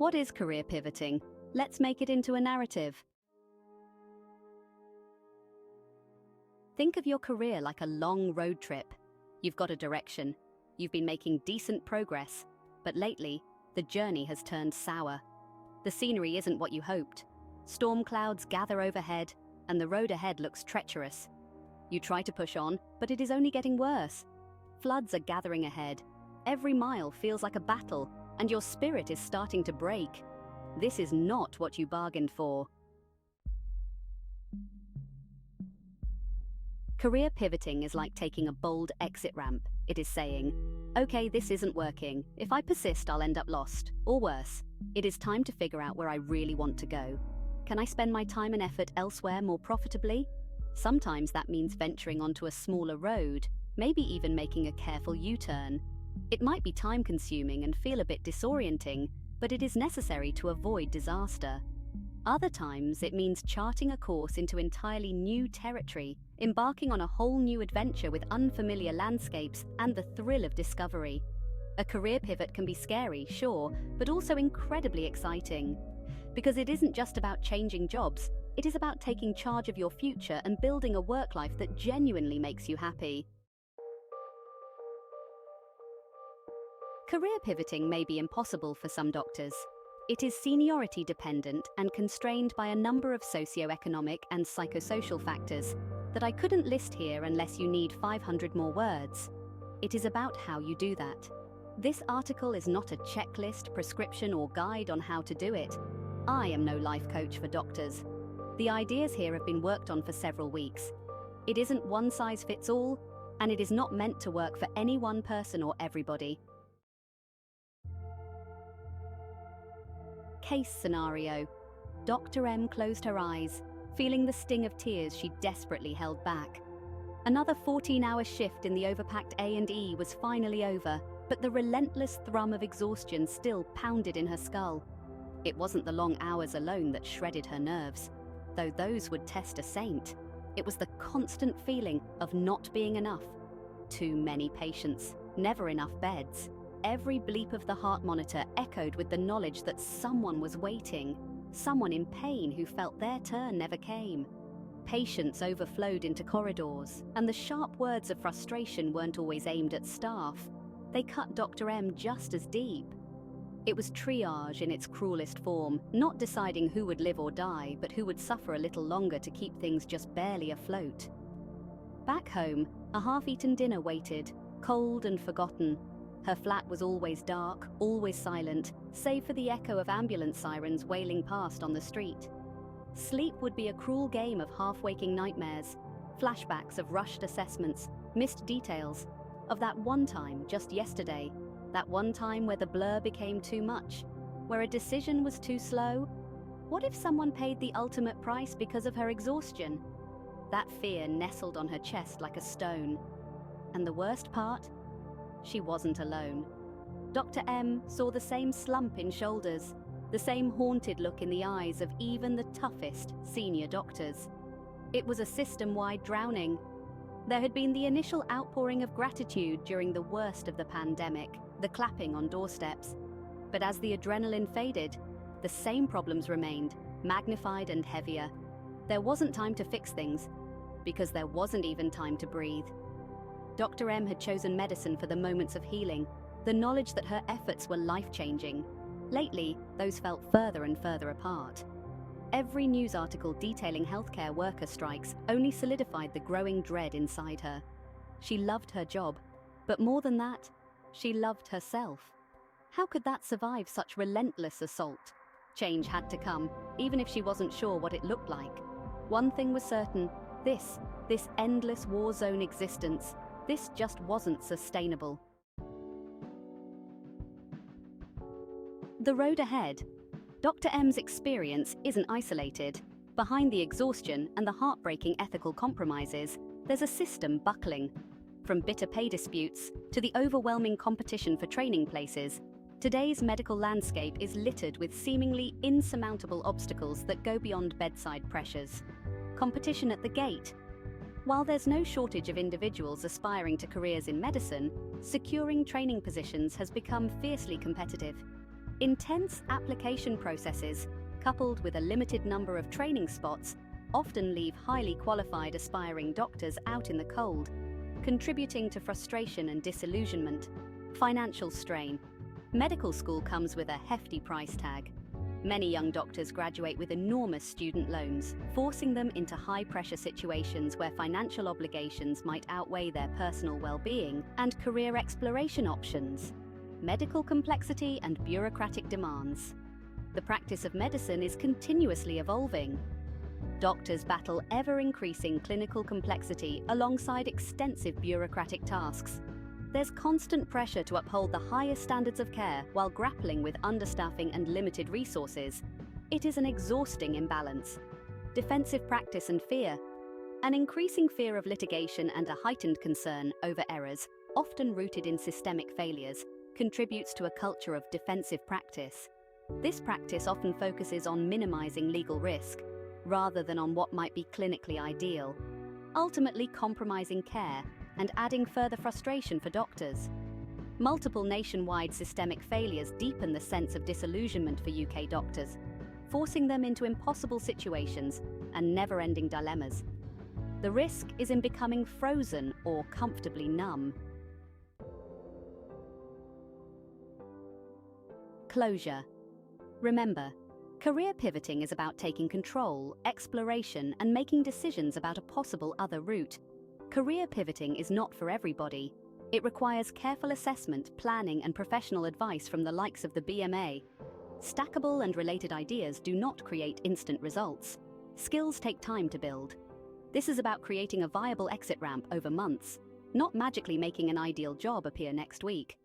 What is career pivoting? Let's make it into a narrative. Think of your career like a long road trip. You've got a direction. You've been making decent progress. But lately, the journey has turned sour. The scenery isn't what you hoped. Storm clouds gather overhead, and the road ahead looks treacherous. You try to push on, but it is only getting worse. Floods are gathering ahead. Every mile feels like a battle, and your spirit is starting to break. This is not what you bargained for. Career pivoting is like taking a bold exit ramp. It is saying, okay, this isn't working. If I persist, I'll end up lost. Or worse, it is time to figure out where I really want to go. Can I spend my time and effort elsewhere more profitably? Sometimes that means venturing onto a smaller road, maybe even making a careful U-turn. It might be time-consuming and feel a bit disorienting, but it is necessary to avoid disaster. Other times, it means charting a course into entirely new territory, embarking on a whole new adventure with unfamiliar landscapes and the thrill of discovery. A career pivot can be scary, sure, but also incredibly exciting. Because it isn't just about changing jobs, it is about taking charge of your future and building a work life that genuinely makes you happy. Career pivoting may be impossible for some doctors. It is seniority dependent and constrained by a number of socioeconomic and psychosocial factors that I couldn't list here unless you need 500 more words. It is about how you do that. This article is not a checklist, prescription, or guide on how to do it. I am no life coach for doctors. The ideas here have been worked on for several weeks. It isn't one size fits all, and it is not meant to work for any one person or everybody. Case scenario. Dr. M closed her eyes, feeling the sting of tears she desperately held back. Another 14-hour shift in the overpacked A&E was finally over, but the relentless thrum of exhaustion still pounded in her skull. It wasn't the long hours alone that shredded her nerves, though those would test a saint. It was the constant feeling of not being enough. Too many patients, never enough beds. Every bleep of the heart monitor echoed with the knowledge that someone was waiting, someone in pain who felt their turn never came. Patients overflowed into corridors, and the sharp words of frustration weren't always aimed at staff. They cut Dr. M just as deep. It was triage in its cruelest form, not deciding who would live or die, but who would suffer a little longer to keep things just barely afloat. Back home, a half-eaten dinner waited, cold and forgotten. Her flat was always dark, always silent, save for the echo of ambulance sirens wailing past on the street. Sleep would be a cruel game of half-waking nightmares, flashbacks of rushed assessments, missed details, of that one time just yesterday, that one time where the blur became too much, where a decision was too slow. What if someone paid the ultimate price because of her exhaustion? That fear nestled on her chest like a stone. And the worst part? She wasn't alone. Dr. M saw the same slump in shoulders, the same haunted look in the eyes of even the toughest senior doctors. It was a system-wide drowning. There had been the initial outpouring of gratitude during the worst of the pandemic, the clapping on doorsteps. But as the adrenaline faded, the same problems remained, magnified and heavier. There wasn't time to fix things, because there wasn't even time to breathe. Dr. M had chosen medicine for the moments of healing, the knowledge that her efforts were life-changing. Lately, those felt further and further apart. Every news article detailing healthcare worker strikes only solidified the growing dread inside her. She loved her job, but more than that, she loved herself. How could that survive such relentless assault? Change had to come, even if she wasn't sure what it looked like. One thing was certain, this endless war zone existence, this just wasn't sustainable. The road ahead. Dr. M's experience isn't isolated. Behind the exhaustion and the heartbreaking ethical compromises, there's a system buckling. From bitter pay disputes to the overwhelming competition for training places, today's medical landscape is littered with seemingly insurmountable obstacles that go beyond bedside pressures. Competition at the gate. While there's no shortage of individuals aspiring to careers in medicine, securing training positions has become fiercely competitive. Intense application processes, coupled with a limited number of training spots, often leave highly qualified aspiring doctors out in the cold, contributing to frustration and disillusionment. Financial strain. Medical school comes with a hefty price tag. Many young doctors graduate with enormous student loans, forcing them into high-pressure situations where financial obligations might outweigh their personal well-being and career exploration options. Medical complexity and bureaucratic demands. The practice of medicine is continuously evolving. Doctors battle ever-increasing clinical complexity alongside extensive bureaucratic tasks. There's constant pressure to uphold the highest standards of care while grappling with understaffing and limited resources. It is an exhausting imbalance. Defensive practice and fear. An increasing fear of litigation and a heightened concern over errors, often rooted in systemic failures, contributes to a culture of defensive practice. This practice often focuses on minimizing legal risk, rather than on what might be clinically ideal, ultimately compromising care and adding further frustration for doctors. Multiple nationwide systemic failures deepen the sense of disillusionment for UK doctors, forcing them into impossible situations and never-ending dilemmas. The risk is in becoming frozen or comfortably numb. Closure. Remember, career pivoting is about taking control, exploration, and making decisions about a possible other route. Career pivoting is not for everybody. It requires careful assessment, planning, and professional advice from the likes of the BMA. Stackable and related ideas do not create instant results. Skills take time to build. This is about creating a viable exit ramp over months, not magically making an ideal job appear next week.